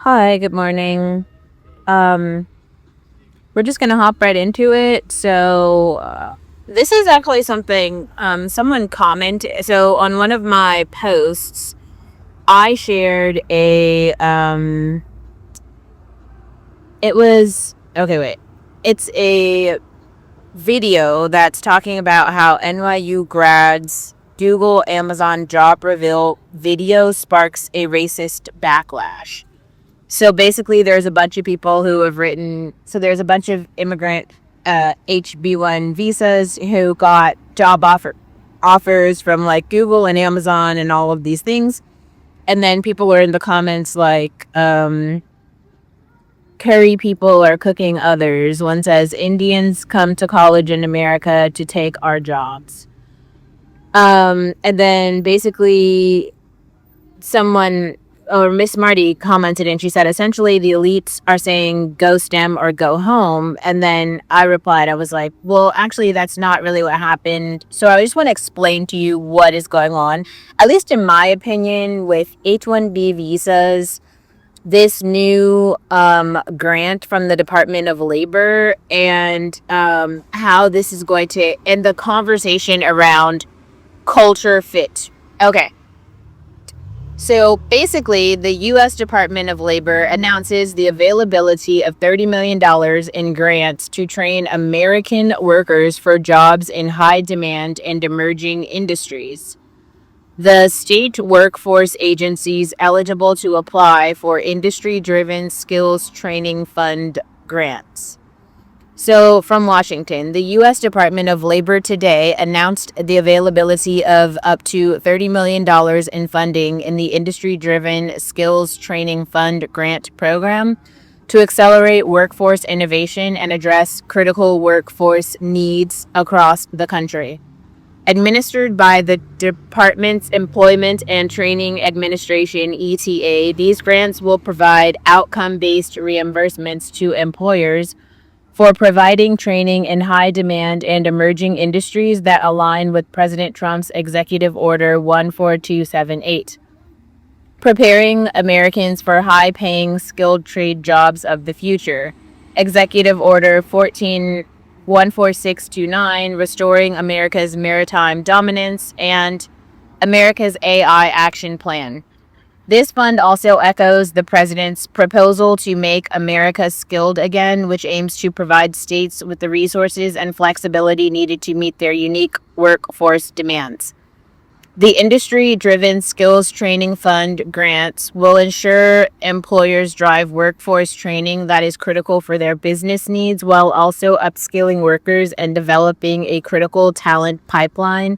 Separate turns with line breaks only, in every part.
Hi, good morning. Um, we're just gonna hop right into it. This is actually something someone commented. So, on one of my posts, I shared it was okay. Wait, it's a video that's talking about how NYU grads Google Amazon job reveal video sparks a racist backlash. So basically, there's a bunch of people who have written. So there's a bunch of immigrant HB1 visas who got offers from like Google and Amazon and all of these things. And then people were in the comments like, curry people are cooking others. One says, Indians come to college in America to take our jobs. And then basically someone or Miss Marty commented and she said, essentially, the elites are saying go STEM or go home. And then I replied, I was like, well, actually, that's not really what happened. So I just want to explain to you what is going on. At least in my opinion, with H1B visas, this new grant from the Department of Labor and how this is going to end the conversation around culture fit. Okay. So basically, the U.S. Department of Labor announces the availability of $30 million in grants to train American workers for jobs in high demand and emerging industries. The state workforce agencies eligible to apply for industry driven skills training fund grants. So, from Washington, the U.S. Department of Labor today announced the availability of up to $30 million in funding in the Industry Driven Skills Training Fund grant program to accelerate workforce innovation and address critical workforce needs across the country. Administered by the Department's Employment and Training Administration, ETA, these grants will provide outcome based reimbursements to employers for providing training in high demand and emerging industries that align with President Trump's Executive Order 14278, preparing Americans for high paying skilled trade jobs of the future. Executive Order 14629, restoring America's maritime dominance, and America's AI Action Plan. This fund also echoes the president's proposal to make America skilled again, which aims to provide states with the resources and flexibility needed to meet their unique workforce demands. The Industry Driven Skills Training Fund grants will ensure employers drive workforce training that is critical for their business needs while also upskilling workers and developing a critical talent pipeline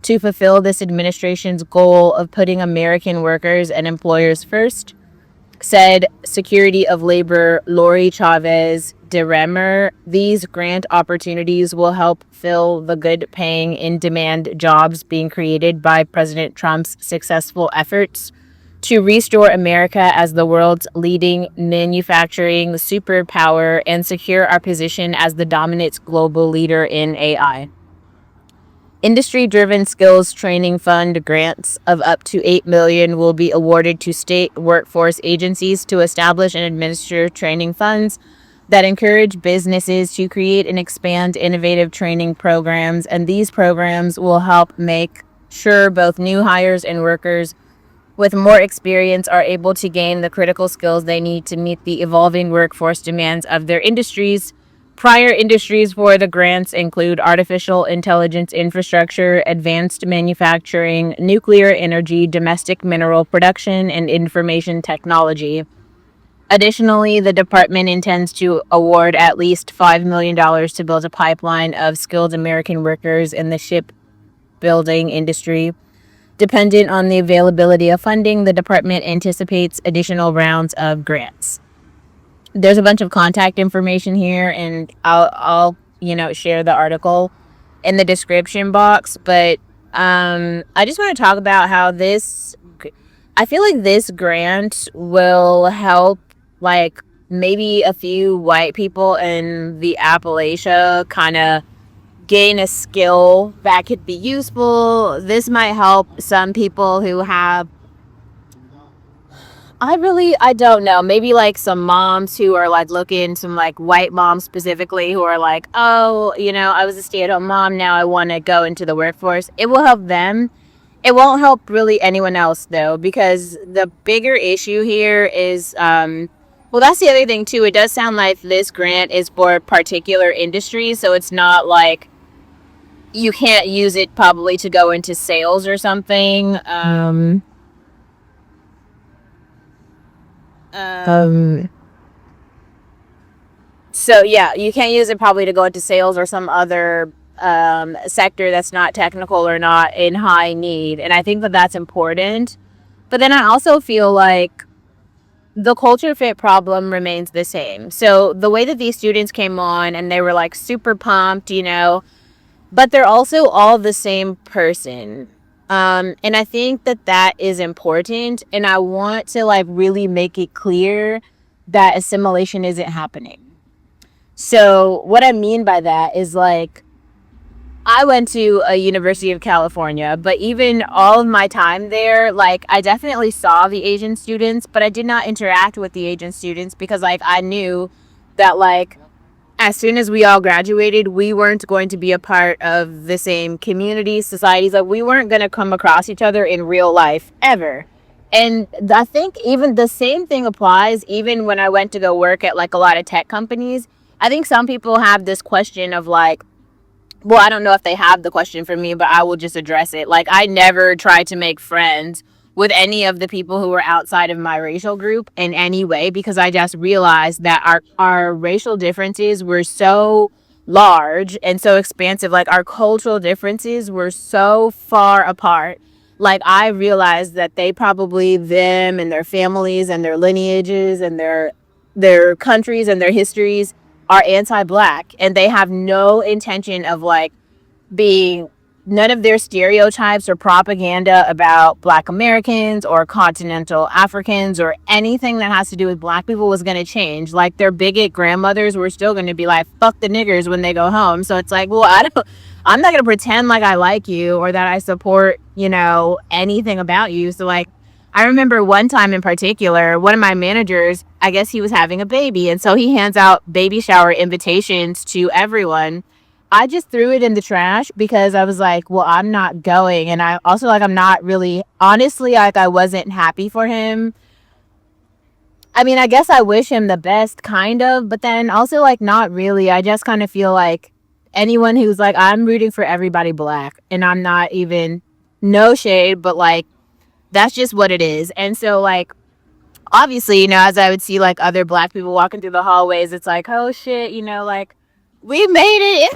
to fulfill this administration's goal of putting American workers and employers first, said Secretary of Labor Lori Chavez de Remer. These grant opportunities will help fill the good paying, in demand jobs being created by President Trump's successful efforts to restore America as the world's leading manufacturing superpower and secure our position as the dominant global leader in AI. Industry-driven skills training fund grants of up to $8 million will be awarded to state workforce agencies to establish and administer training funds that encourage businesses to create and expand innovative training programs, and these programs will help make sure both new hires and workers with more experience are able to gain the critical skills they need to meet the evolving workforce demands of their industries. Prior industries for the grants include artificial intelligence infrastructure, advanced manufacturing, nuclear energy, domestic mineral production, and information technology. Additionally, the department intends to award at least $5 million to build a pipeline of skilled American workers in the shipbuilding industry. Dependent on the availability of funding, the department anticipates additional rounds of grants. There's a bunch of contact information here, and I'll share the article in the description box. But I just want to talk about how I feel like this grant will help, like, maybe a few white people in the Appalachia kind of gain a skill that could be useful. This might help some people who have I don't know. Maybe like some moms who are like looking, some like white moms specifically who are like, oh, I was a stay at home mom. Now I want to go into the workforce. It will help them. It won't help really anyone else though, because the bigger issue here is, well, that's the other thing too. It does sound like this grant is for particular industries. So it's not like you can't use it probably to go into sales or something. Um, so yeah, you can't use it probably to go into sales or some other sector that's not technical or not in high need. And I think that that's important. But then I also feel like the culture fit problem remains the same. So the way that these students came on and they were like super pumped, but they're also all the same person. And I think that that is important. And I want to like really make it clear that assimilation isn't happening. So what I mean by that is like, I went to a University of California, but even all of my time there, like I definitely saw the Asian students, but I did not interact with the Asian students because like I knew that like as soon as we all graduated, we weren't going to be a part of the same communities, societies. Like we weren't going to come across each other in real life ever. And I think even the same thing applies even when I went to go work at like a lot of tech companies. I think some people have this question of like, well, I don't know if they have the question for me, but I will just address it. Like, I never tried to make friends with any of the people who were outside of my racial group in any way because I just realized that our racial differences were so large and so expansive. Like, our cultural differences were so far apart. Like, I realized that they probably, them and their families and their lineages and their countries and their histories are anti-black, and they have no intention of like being, none of their stereotypes or propaganda about black Americans or continental Africans or anything that has to do with black people was going to change. Like their bigot grandmothers were still going to be like, fuck the niggers when they go home. So it's like, well, I'm not going to pretend like I like you or that I support, anything about you. So like, I remember one time in particular, one of my managers, I guess he was having a baby. And so he hands out baby shower invitations to everyone. I just threw it in the trash because I was like, well, I'm not going. And I also like, I'm not really, honestly, like, I wasn't happy for him. I mean, I guess I wish him the best, kind of, but then also, like, not really. I just kind of feel like anyone who's like, I'm rooting for everybody black, and I'm not even, no shade, but like, that's just what it is. And so, like, obviously, as I would see like other black people walking through the hallways, it's like, oh shit, like we made it.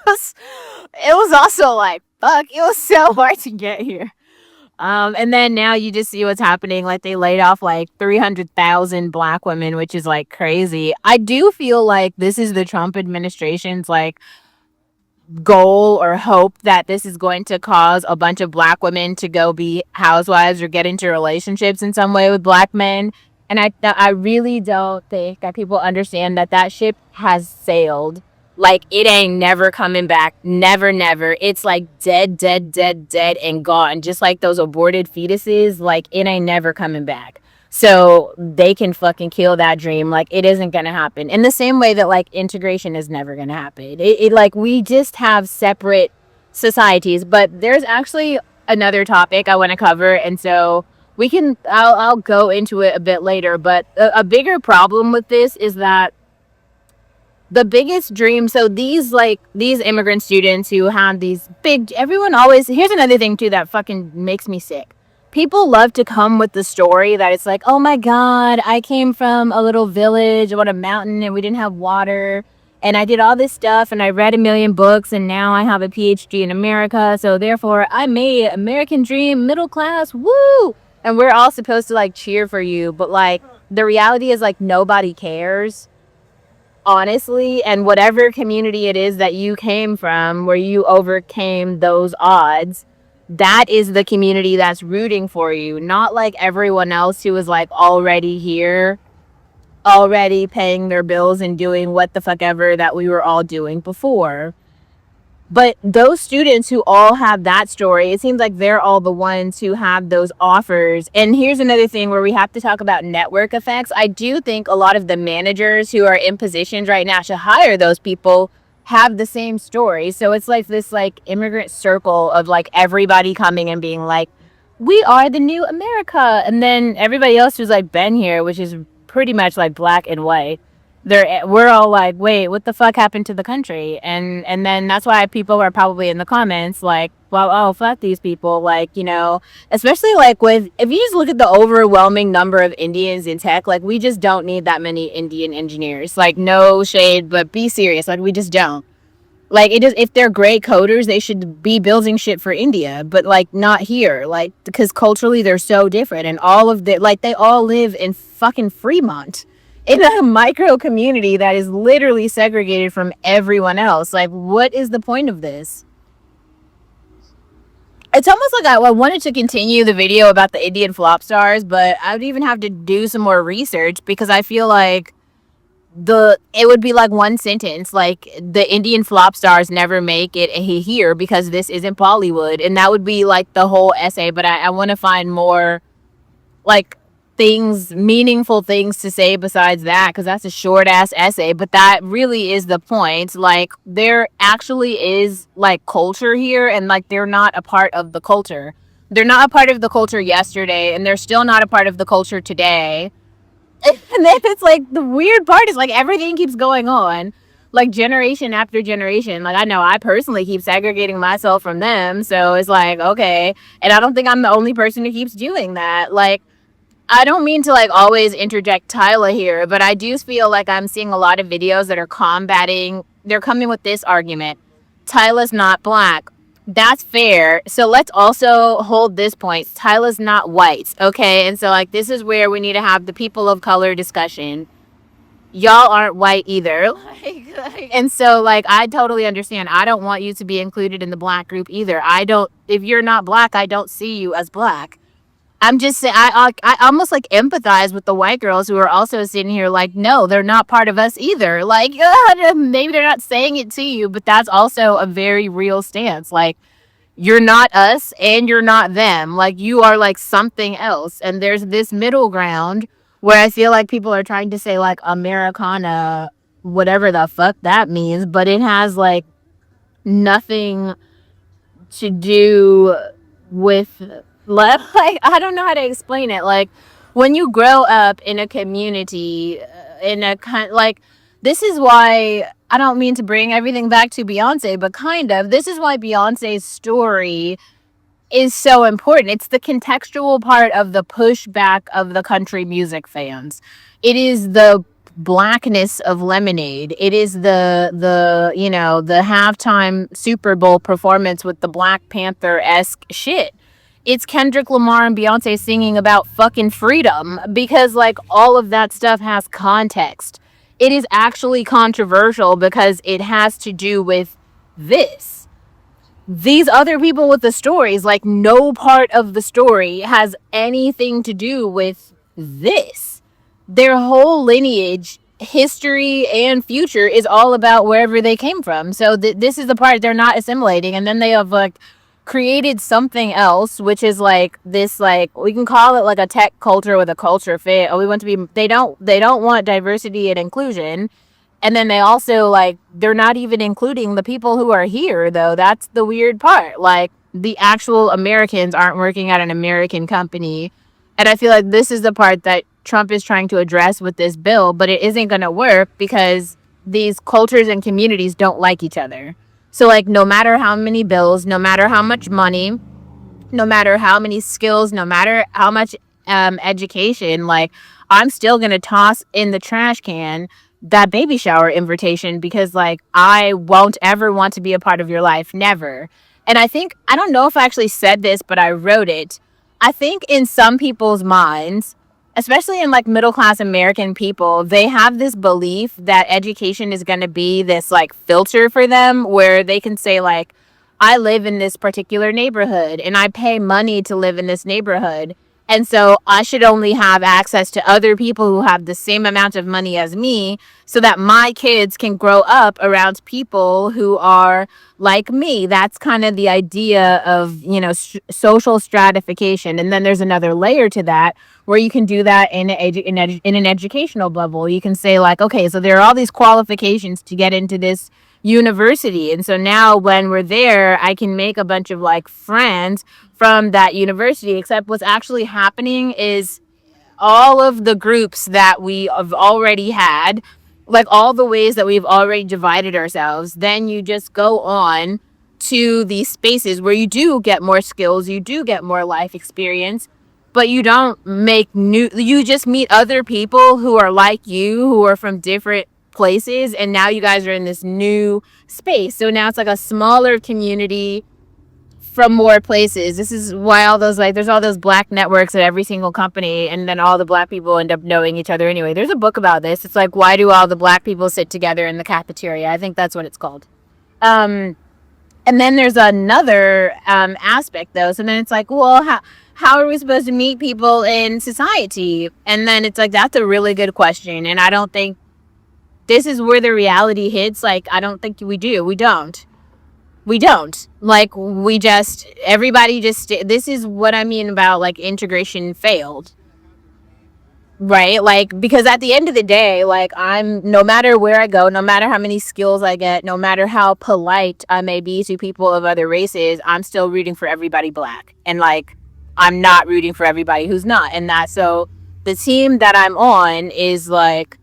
It was also like, fuck, it was so hard to get here. And then now you just see what's happening. Like they laid off like 300,000 black women, which is like crazy. I do feel like this is the Trump administration's like goal or hope that this is going to cause a bunch of black women to go be housewives or get into relationships in some way with black men. And I really don't think that people understand that that ship has sailed. Like it ain't never coming back. Never, never. It's like dead, dead, dead, dead and gone. Just like those aborted fetuses. Like it ain't never coming back. So they can fucking kill that dream. Like it isn't gonna happen. In the same way that like integration is never gonna happen. It like we just have separate societies. But there's actually another topic I want to cover, and so I'll go into it a bit later. But a bigger problem with this is that the biggest dream, so these immigrant students who have these big, everyone always, here's another thing too that fucking makes me sick. People love to come with the story that it's like, oh my god, I came from a little village on a mountain and we didn't have water and I did all this stuff and I read a million books and now I have a PhD in America, so therefore I made American dream, middle class, woo. And we're all supposed to like cheer for you, but like the reality is like nobody cares, honestly. And whatever community it is that you came from where you overcame those odds, that is the community that's rooting for you, not like everyone else who was like already here, already paying their bills and doing what the fuck ever that we were all doing before. But those students who all have that story, it seems like they're all the ones who have those offers. And here's another thing where we have to talk about network effects. I do think a lot of the managers who are in positions right now to hire those people have the same story. So it's like this like immigrant circle of like everybody coming and being like, we are the new America. And then everybody else who's like been here, which is pretty much like black and white, we're all like, wait, what the fuck happened to the country? And then that's why people are probably in the comments like, well, oh, fuck these people, like, you know, especially like with, if you just look at the overwhelming number of Indians in tech, like we just don't need that many Indian engineers. Like, no shade, but be serious, like we just don't. Like, it is, if they're great coders, they should be building shit for India, but like not here. Like, because culturally they're so different, and all of the like they all live in fucking Fremont, in a micro community that is literally segregated from everyone else. Like, what is the point of this? It's almost like I wanted to continue the video about the Indian flop stars, but I would even have to do some more research because I feel like it would be like one sentence like the Indian flop stars never make it here because this isn't Bollywood, and that would be like the whole essay. But I want to find more like things, meaningful things to say besides that, because that's a short ass essay, but that really is the point. Like, there actually is like culture here, and like they're not a part of the culture. They're not a part of the culture yesterday, and they're still not a part of the culture today. And then it's like the weird part is like everything keeps going on, like generation after generation. Like, I know I personally keep segregating myself from them, so it's like, okay. And I don't think I'm the only person who keeps doing that. Like, I don't mean to like always interject Tyler here, but I do feel like I'm seeing a lot of videos that are combating, they're coming with this argument. Tyler's not black. That's fair. So let's also hold this point. Tyler's not white. Okay. And so, like, this is where we need to have the people of color discussion. Y'all aren't white either. And so, like, I totally understand. I don't want you to be included in the black group either. I don't, if you're not black, I don't see you as black. I'm just saying, I almost like empathize with the white girls who are also sitting here like, no, they're not part of us either. Like, maybe they're not saying it to you, but that's also a very real stance. Like, you're not us and you're not them. Like, you are like something else. And there's this middle ground where I feel like people are trying to say like Americana, whatever the fuck that means, but it has like nothing to do with like, I don't know how to explain it. Like, when you grow up in a community, in a kind, like, this is why I don't mean to bring everything back to Beyonce, but kind of, this is why Beyonce's story is so important. It's the contextual part of the pushback of the country music fans. It is the blackness of Lemonade. It is the you know, the halftime Super Bowl performance with the Black Panther-esque shit. It's Kendrick Lamar and Beyonce singing about fucking freedom, because like all of that stuff has context. It is actually controversial because it has to do with this. These other people with the stories, like, no part of the story has anything to do with this. Their whole lineage, history, and future is all about wherever they came from. So this is the part they're not assimilating, and then they have like created something else, which is like this, like, we can call it like a tech culture with a culture fit. Oh, we want to be, they don't want diversity and inclusion. And then they also, like, they're not even including the people who are here, though. That's the weird part. Like, the actual Americans aren't working at an American company. And I feel like this is the part that Trump is trying to address with this bill, but it isn't going to work because these cultures and communities don't like each other. So, like, no matter how many bills, no matter how much money, no matter how many skills, no matter how much education, like, I'm still going to toss in the trash can that baby shower invitation because, like, I won't ever want to be a part of your life. Never. And I think, I don't know if I actually said this, but I wrote it. I think in some people's minds, especially in like middle class American people, they have this belief that education is going to be this like filter for them where they can say, like, I live in this particular neighborhood and I pay money to live in this neighborhood. And so I should only have access to other people who have the same amount of money as me so that my kids can grow up around people who are like me. That's kind of the idea of, social stratification. And then there's another layer to that where you can do that in an educational level. You can say, like, okay, so there are all these qualifications to get into this university. And so now when we're there, I can make a bunch of like friends from that university. Except what's actually happening is all of the groups that we have already had, like all the ways that we've already divided ourselves, then you just go on to these spaces where you do get more skills, you do get more life experience, but you don't make new, you just meet other people who are like you, who are from different places, and now you guys are in this new space. So now it's like a smaller community from more places. This is why all those, like, there's all those black networks at every single company, and then all the black people end up knowing each other anyway. There's a book about this. It's like, why do all the black people sit together in the cafeteria? I think that's what it's called. Um, and then there's another aspect though. So then it's like, well, how are we supposed to meet people in society? And then it's like, that's a really good question. And I don't think this is where the reality hits. Like, I don't think we do. We don't like, we just, everybody just, this is what I mean about like integration failed, right? Like, because at the end of the day, like, I'm, no matter where I go, no matter how many skills I get, no matter how polite I may be to people of other races, I'm still rooting for everybody black, and like, I'm not rooting for everybody who's not. And that, so the team that I'm on is like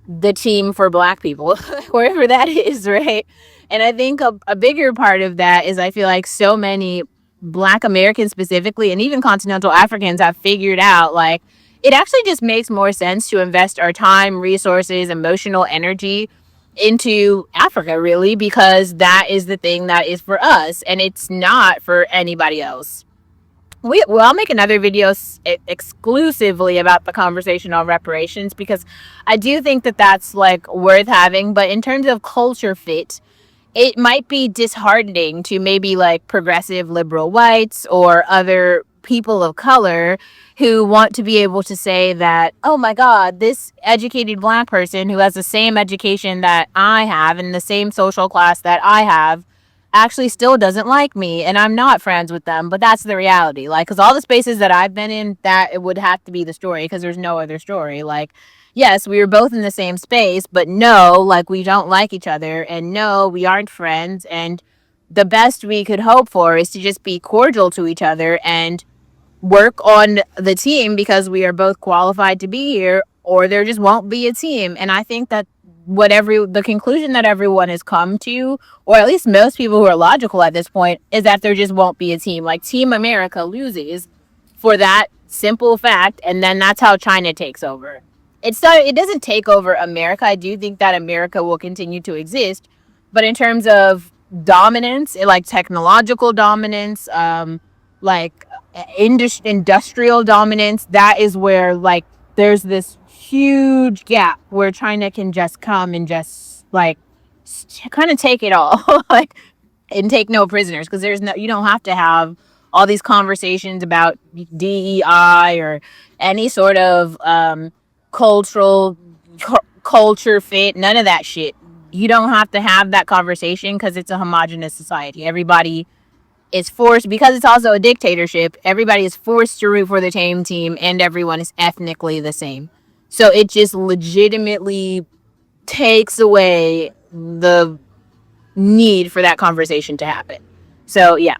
the team for black people, wherever that is, right? And I think a bigger part of that is, I feel like so many black Americans specifically, and even continental Africans, have figured out like, it actually just makes more sense to invest our time, resources, emotional energy into Africa, really, because that is the thing that is for us and it's not for anybody else. I'll make another video exclusively about the conversation on reparations, because I do think that that's like worth having. But in terms of culture fit, it might be disheartening to maybe like progressive liberal whites or other people of color who want to be able to say that, oh my God, this educated black person who has the same education that I have and the same social class that I have actually still doesn't like me and I'm not friends with them. But that's the reality. Like, because all the spaces that I've been in, that it would have to be the story, because there's no other story. Like, yes, we were both in the same space, but no, like, we don't like each other, and no, we aren't friends. And the best we could hope for is to just be cordial to each other and work on the team, because we are both qualified to be here, or there just won't be a team. And I think that the conclusion that everyone has come to, or at least most people who are logical at this point, is that there just won't be a team. Like, Team America loses for that simple fact, and then that's how China takes over. It doesn't take over America. I do think that America will continue to exist, but in terms of dominance, like technological dominance, like industrial dominance, that is where like there's this huge gap where China can just come and just like kind of take it all, like, and take no prisoners, because there's no, you don't have to have all these conversations about DEI or any sort of cultural culture fit, none of that shit. You don't have to have that conversation, because it's a homogenous society. Everybody is forced, because it's also a dictatorship, everybody is forced to root for the same team, and everyone is ethnically the same. So it just legitimately takes away the need for that conversation to happen. So yeah.